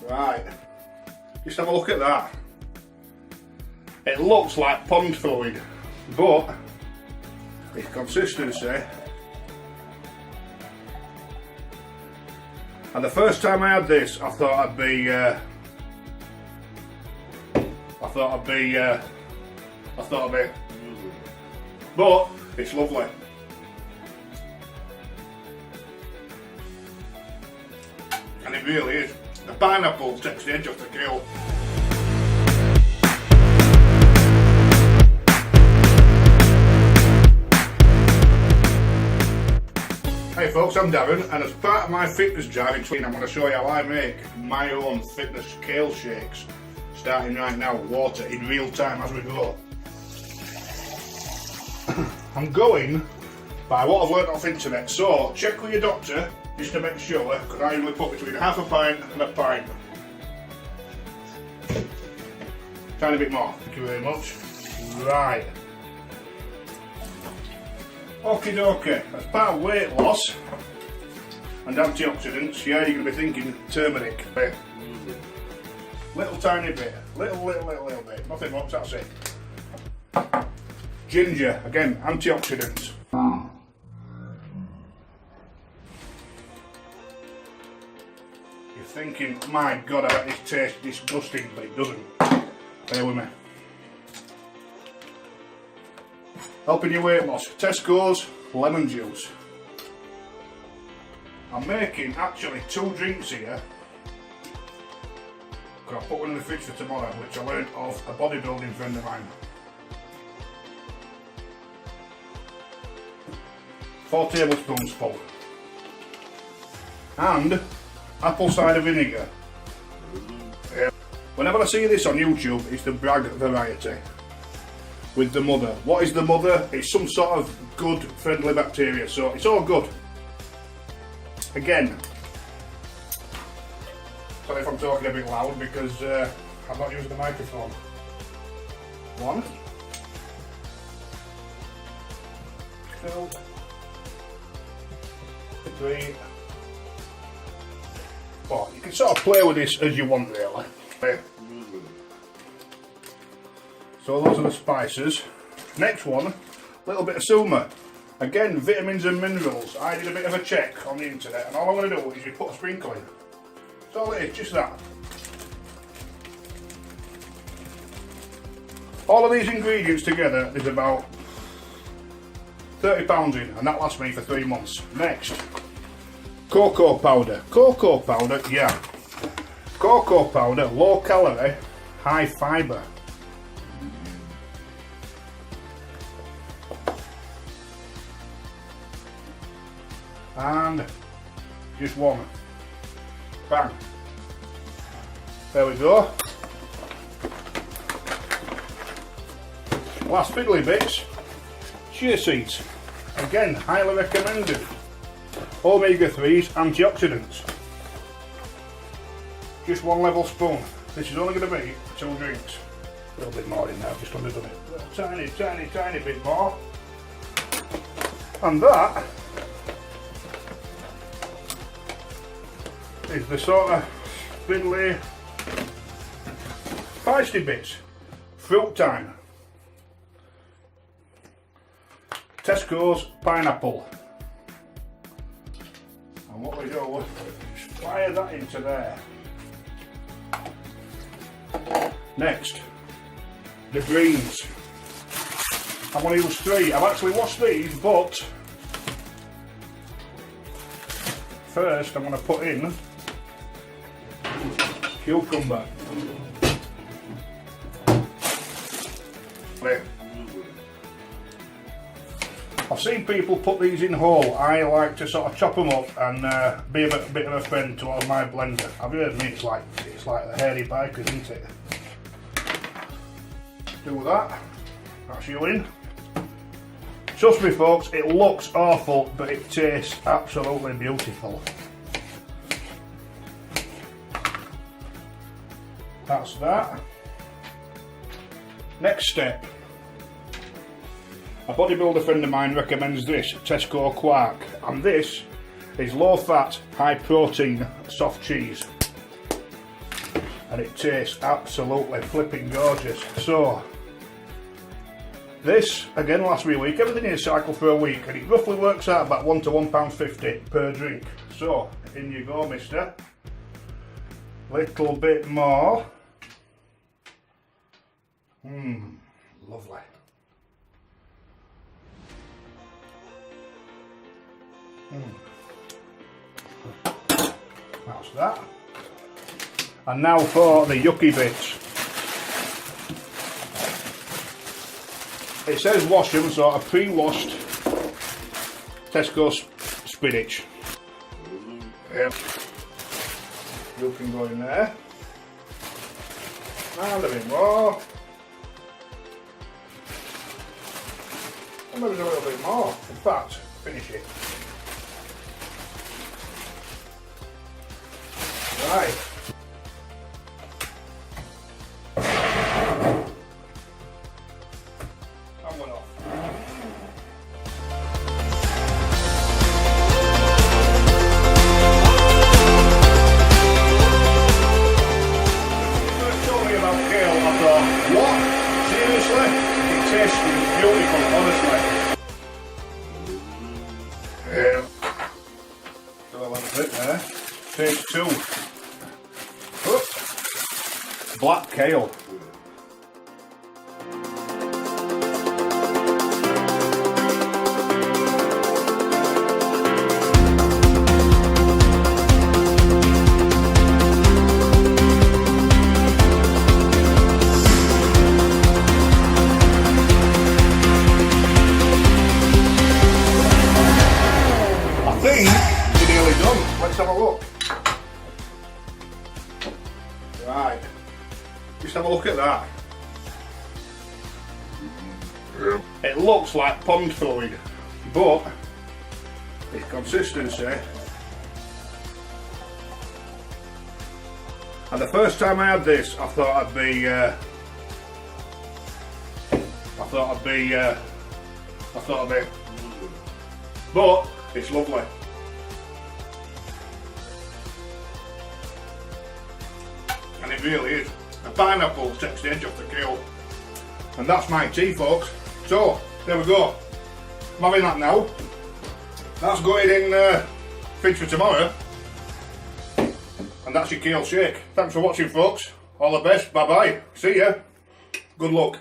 Right, just have a look at that. It looks like pond fluid, but its consistency. And the first time I had this, I thought I'd be, but it's lovely. And it really is. The pineapple takes the edge off the kale. Hey folks, I'm Darren, and as part of my fitness drive in between, I'm going to show you how I make my own fitness kale shakes. Starting right now, water in real time as we go. I'm going by what I've learnt off internet, so check with your doctor just to make sure, because I usually put between half a pint and a pint. Tiny bit more, thank you very much. Right. Okie dokie, as part of weight loss and antioxidants, yeah, you're going to be thinking turmeric. Little tiny bit, little bit, nothing much, that's it. Ginger, again, antioxidants. You're thinking, my God, I bet this tastes disgusting, but it doesn't. Bear with me. Helping your weight loss, Tesco's lemon juice. I'm making actually 2 drinks here. I'll put one in the fridge for tomorrow, which I learned off a bodybuilding friend of mine. 4 tablespoons full. And apple cider vinegar. Whenever I see this on YouTube, it's the brag variety. With the mother. What is the mother? It's some sort of good friendly bacteria, so it's all good. Again, sorry if I'm talking a bit loud because I'm not using the microphone. 1, 2, 3, 4. You can sort of play with this as you want, really. So those are the spices. Next one, a little bit of suma. Again, vitamins and minerals. I did a bit of a check on the internet, and all I'm going to do is just put a sprinkle in. That's all it is, just that. All of these ingredients together, there's about 30 pounds in, and that lasts me for 3 months. Next, cocoa powder. Cocoa powder, yeah. Cocoa powder, low calorie, high fibre. And just 1. Bang. There we go. Last fiddly bits, chia seeds. Again, highly recommended. Omega-3s, antioxidants. Just 1 level spoon. This is only going to be 2 drinks. A little bit more in there, I've just underdone it. Tiny bit more. And that is the sort of fiddly, feisty bits. Fruit time. Tesco's pineapple. And what we do is fire that into there. Next, the greens. I'm going to use 3. I've actually washed these, but first I'm going to put in cucumber. I've seen people put these in whole. I like to sort of chop them up and be a bit of a friend to all my blender. I've heard me, it's like the hairy bikers, isn't it? Do that. That's you in. Trust me folks, it looks awful, but it tastes absolutely beautiful. That's that. Next step. A bodybuilder friend of mine recommends this, Tesco Quark, and this is low fat, high protein soft cheese. and it tastes absolutely flipping gorgeous. So this again lasts me a week. Everything is cycled for a week, and it roughly works out about £1 to £1.50 per drink. So in you go, mister. Little bit more. Lovely. That's that. And now for the yucky bits. It says wash them, so a pre-washed Tesco's spinach. Yep. You can go in there. And a bit more. And maybe a little bit more. In fact, finish it. Right. And one off. First told me about kale, I thought, what? Seriously? It tastes beautiful, honestly. Yeah. So a little bit there. Take two. Black kale. I think we're nearly done. Let's have a look. Right. Just have a look at that. It looks like pond fluid, but its consistency. And the first time I had this, I thought I'd be, but it's lovely. And it really is. The pineapple takes the edge off the kale. And that's my tea, folks. So, there we go. I'm having that now. That's going in fridge for tomorrow. And that's your kale shake. Thanks for watching, folks. All the best. Bye bye. See ya. Good luck.